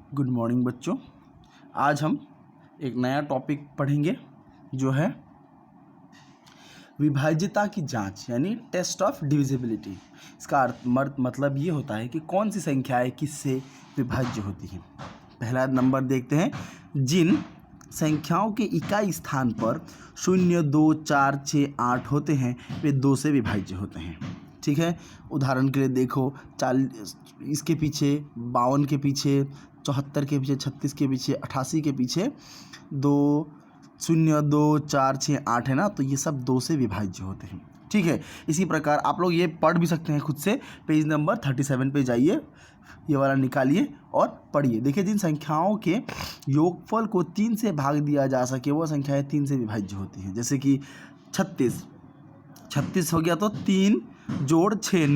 Good morning बच्चों। आज हम एक नया टॉपिक पढ़ेंगे जो है विभाज्यता की जांच यानी टेस्ट ऑफ डिविजिबिलिटी। इसका मतलब ये होता है कि कौन सी संख्याएं किससे विभाज्य होती हैं। पहला नंबर देखते हैं, जिन संख्याओं के इकाई स्थान पर 0, 2, 4, 6, 8 होते हैं वे 2 से विभाज्य होते हैं। ठीक है, उदाहरण के लिए देखो, 40 इसके पीछे, 52 के पीछे, 74 के पीछे, 36 के पीछे, 88 के पीछे 2, 0, 2, 4, 6, 8 है ना, तो ये सब 2 से विभाज्य होते हैं। ठीक है, इसी प्रकार आप लोग ये पढ़ भी सकते हैं खुद से। पेज नंबर 37 पे जाइए, ये वाला निकालिए और पढ़िए। देखिए, जिन संख्याओं के योगफल को 3 से भाग दिया जा सके वो संख्याएं 3 से विभाज्य होती हैं। जैसे कि 36 हो गया तो 3 जोड़ 6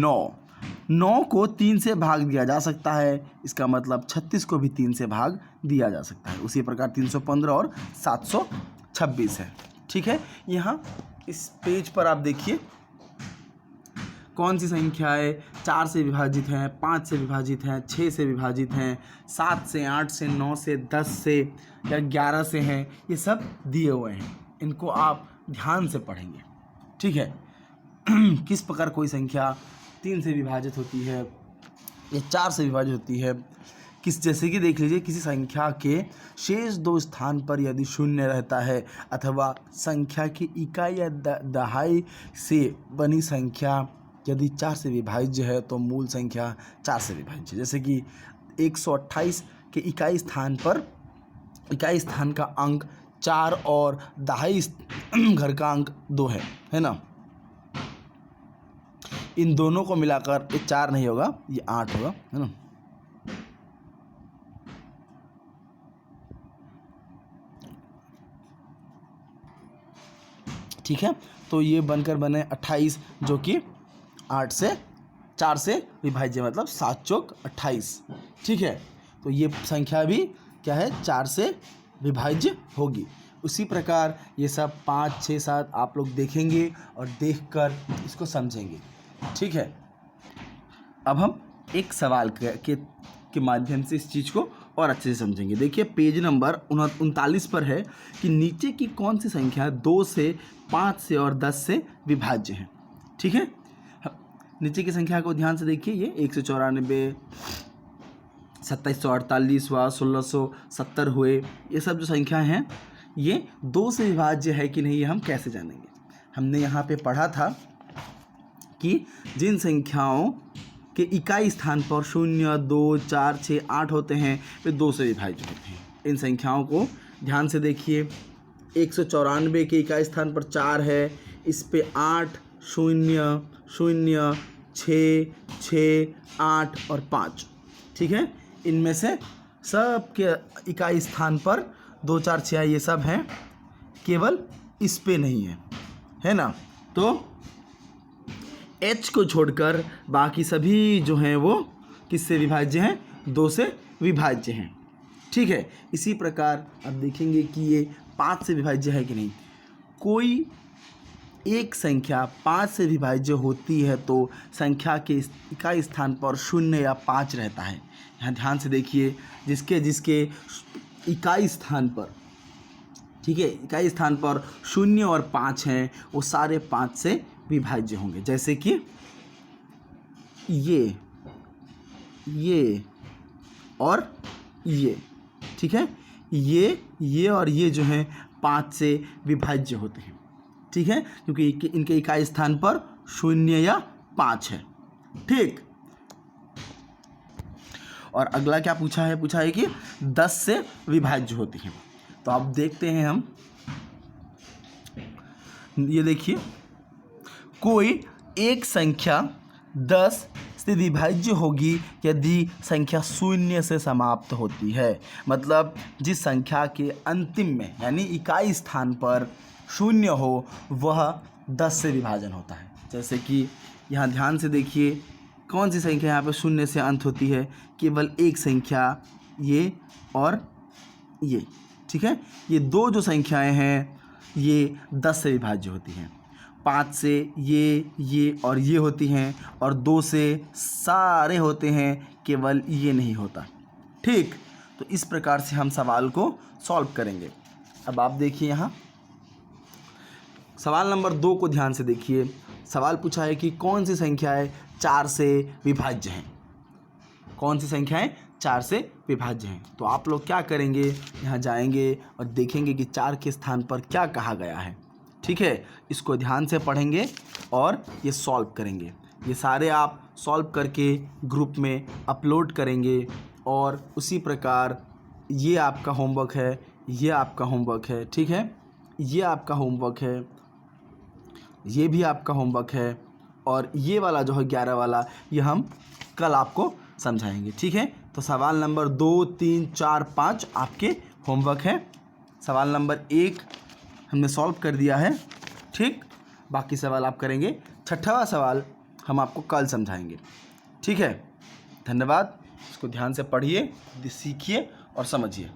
9 को 3 से भाग दिया जा सकता है, इसका मतलब 36 को भी 3 से भाग दिया जा सकता है। उसी प्रकार 315 और 726 है। ठीक है, यहाँ इस पेज पर आप देखिए कौन सी संख्याएं 4 से विभाजित हैं, 5 से विभाजित हैं, 6 से विभाजित हैं, 7 से, 8 से, 9 से, 10 से या 11 से हैं। ये सब दिए हुए हैं, इनको आप ध्यान से पढ़ेंगे। ठीक है, किस प्रकार कोई संख्या 3 से विभाजित होती है या 4 से विभाजित होती है। जैसे कि देख लीजिए, किसी संख्या के शेष 2 स्थान पर यदि 0 रहता है अथवा संख्या की इकाई या दहाई से बनी संख्या यदि 4 से विभाज्य है तो मूल संख्या 4 से विभाज्य। जैसे कि 128 के इकाई स्थान का अंक 4 और दहाई घर का अंक 2 है ना। इन दोनों को मिलाकर ये 4 नहीं होगा, ये 8 होगा, है ना। ठीक है, तो ये बनकर बने 28 जो कि 4 से विभाज्य, मतलब 7 चौक 28। ठीक है, तो ये संख्या भी क्या है, 4 से विभाज्य होगी। उसी प्रकार ये सब 5, 6, 7 आप लोग देखेंगे और देखकर इसको समझेंगे। ठीक है, अब हम एक सवाल के माध्यम से इस चीज़ को और अच्छे से समझेंगे। देखिए, पेज नंबर 39 पर है कि नीचे की कौन सी संख्या 2 से, 5 से और 10 से विभाज्य है। ठीक है, नीचे की संख्या को ध्यान से देखिए। ये 194, 2748 हुआ, 1670 हुए, ये सब जो संख्या हैं ये 2 से विभाज्य है कि नहीं, ये हम कैसे जानेंगे। हमने यहाँ पे पढ़ा था कि जिन संख्याओं के इकाई स्थान पर 0, 2, 4, 6, 8 होते हैं वे 2 से विभाज्य होते हैं। इन संख्याओं को ध्यान से देखिए। 194 के इकाई स्थान पर 4 है, इस पे 8, 0, 0, 6, 6, 8 और 5। ठीक है, इनमें से सब के इकाई स्थान पर 2, 4, 6 ये सब हैं, केवल इस पे नहीं है ना। तो H को छोड़कर बाकी सभी जो हैं वो किससे विभाज्य हैं, 2 से विभाज्य हैं। ठीक है, इसी प्रकार अब देखेंगे कि ये 5 से विभाज्य है कि नहीं। कोई एक संख्या 5 से विभाज्य होती है तो संख्या के इकाई स्थान पर 0 या 5 रहता है। यहाँ ध्यान से देखिए, जिसके इकाई स्थान पर, ठीक है, इकाई स्थान पर 0 और 5 हैं वो सारे 5 से विभाज्य होंगे। जैसे कि ये और ये। ठीक है, ये और ये जो हैं 5 से विभाज्य होते हैं। ठीक है, क्योंकि इनके इकाई स्थान पर 0 या 5 है। ठीक, और अगला क्या पूछा है कि 10 से विभाज्य होती हैं। तो अब देखते हैं हम, ये देखिए, कोई एक संख्या 10 से विभाज्य होगी यदि संख्या 0 से समाप्त होती है। मतलब जिस संख्या के अंतिम में यानी इकाई स्थान पर 0 हो वह 10 से विभाजन होता है। जैसे कि यहाँ ध्यान से देखिए, कौन सी संख्या यहाँ पे 0 से अंत होती है, केवल एक संख्या, ये और ये। ठीक है, ये 2 जो संख्याएं हैं ये 10 से विभाज्य होती हैं। 5 से ये और ये होती हैं, और 2 से सारे होते हैं, केवल ये नहीं होता। ठीक, तो इस प्रकार से हम सवाल को सॉल्व करेंगे। अब आप देखिए यहाँ सवाल नंबर 2 को ध्यान से देखिए। सवाल पूछा है कि कौन सी संख्याएं 4 से विभाज्य हैं। कौन सी संख्याएं 4 से विभाज्य हैं। तो आप लोग क्या करेंगे, यहाँ जाएंगे और देखेंगे कि 4 के स्थान पर क्या कहा गया है। ठीक है, इसको ध्यान से पढ़ेंगे और ये सॉल्व करेंगे। ये सारे आप सॉल्व करके ग्रुप में अपलोड करेंगे और उसी प्रकार ये आपका होमवर्क है, ये आपका होमवर्क है। ठीक है, ये आपका होमवर्क है, ये भी आपका होमवर्क है और ये वाला जो है 11 वाला, ये हम कल आपको समझाएंगे। ठीक है, तो सवाल नंबर 2, 3, 4, 5 आपके होमवर्क है। सवाल नंबर 1 हमने सॉल्व कर दिया है। ठीक, बाकी सवाल आप करेंगे। 6वां सवाल हम आपको कल समझाएंगे। ठीक है, धन्यवाद। इसको ध्यान से पढ़िए, सीखिए और समझिए।